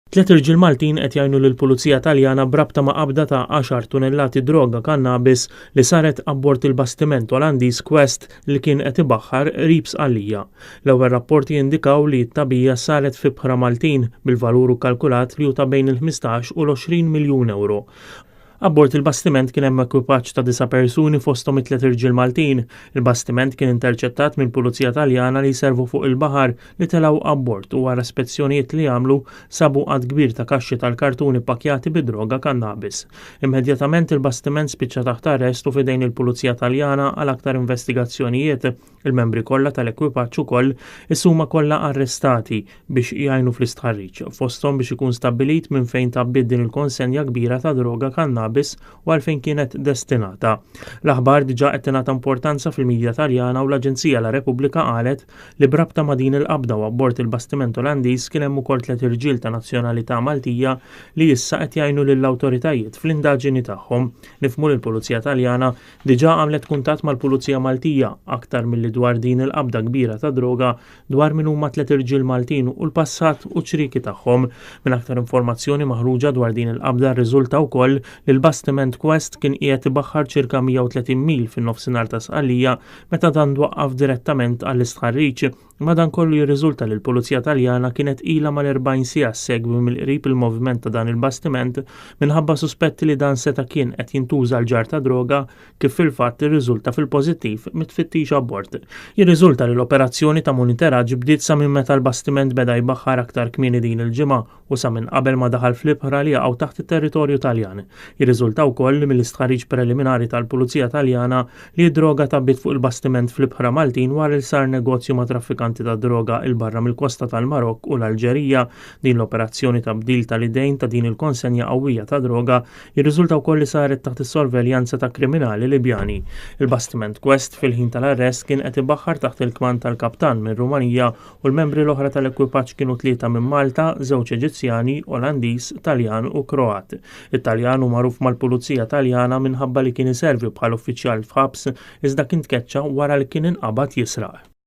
Tliet irġiel Maltin qed jgħinu lill-Pulizija Taljana b'rabta ma' qabda ta' 10 tunnellati droga kannabis li saret abbord il-bastiment Olandiż Quest li kien qed ibaħħar qrib Sqallija. L-ewwel rapporti jindikaw li t-tagħbija saret fi bħra Maltin bil-valur kalkulat li hu ta' bejn il-15 u l-20 miljun euro. Abbord il-bastiment kien hemm ekwipaġġ ta' 9 persuni fosthom it-tliet irġiel Maltin. Il-bastiment kien interċettat mill-Pulizija Taljana li jservu fuq il-baħar li telgħu abbord u wara spezzjonijiet li għamlu sabu qatt kbir ta' kaxxi tal-kartuni pakkjati bid-droga kannabis. Immedjatament il-bastiment spiċċa taħt arrest u f'idejn il-Pulizija Taljana għal aktar investigazzjonijiet. Il-membri kollha tal-ekwipaġġ ukoll is-huma kollha arrestati biex jgħinu fl-istħarriġ, fosthom biex ikun stabbilit minn fejn tabbiet din il-konsenja kbira ta' droga kannabis u għalfejn kienet destinata. L-aħbar diġà qed tingħata importanza fil-midja Taljana u l-Aġenzija la Repubblika qalet li brabta ma' din il-qabda u abbord il-bastiment Olandiż kien hemm ukoll 3 irġiel ta' nazzjonalità Maltija li issa qed jgħinu lill-awtoritajiet fl-indagġini tagħhom. Nifhmu li l-Pulizija Taljana diġà għamlet kuntatt mal-Pulizija Maltija aktar milli dwar din il-qabda kbira ta' droga dwar min huma 3 irġiel Maltin u l-passat u ċriki tagħhom. Minn aktar informazzjoni maħruġa dwar din il-qabda rriżulta wkoll li l-bastiment Quest kien qiegħed ibaħħar ċirka 130 mil fin-nofsinhar ta' Sqallija meta dan twaqqaf direttament għall-istħarriġ. Madankollu jirriżulta li l-Pulizija Taljana kienet ilha mal-40 siegħa segwi mill-qrib il-moviment ta' dan il-bastiment minħabba suspetti li dan seta' kien qed jintuża l-ġar ta' droga kif fil-fatt irriżulta fil-pożittiv mit-tfittix abbord. Jirriżulta li l-operazzjoni ta' monitoraġġ bdiet sa minn meta l-bastiment beda jbaħħar aktar kmieni din il-ġimgħa u sa minn qabel ma daħal fl-ibħra li jaqgħu taħt it-territorju Taljan. Jirriżulta wkoll mill-istħarriġ preliminari tal-Pulizija Taljana li d-droga tabbiet fuq il-bastiment fl-ibħra Maltin wara li sar negozju ma' traffikanti ta' droga il-barra mill-kosta tal-Marokk u l-Alġerija. Din l-operazzjoni ta' bdil tal-idejn ta' din il-konsenja qawwija ta' droga jirriżulta wkoll li saret taħt is-sorveljanza ta' kriminali Libjani. Il-bastiment Quest fil-ħin tal-arrest kien qed ibaħħar taħt il-kman tal-kaptan minn Rumanija u l-membri l-oħra tal-ekwipaġġ kienu 3 minn Malta, 2 Eġizzjani, Olandiż, Taljan u Kroat. It-Taljan hu magħruf mal-Pulizija Taljana minħabba li kien iservi bħal uffiċjal f'ħabs iżda kien tkeċċa wara li kien inqabad jisraq.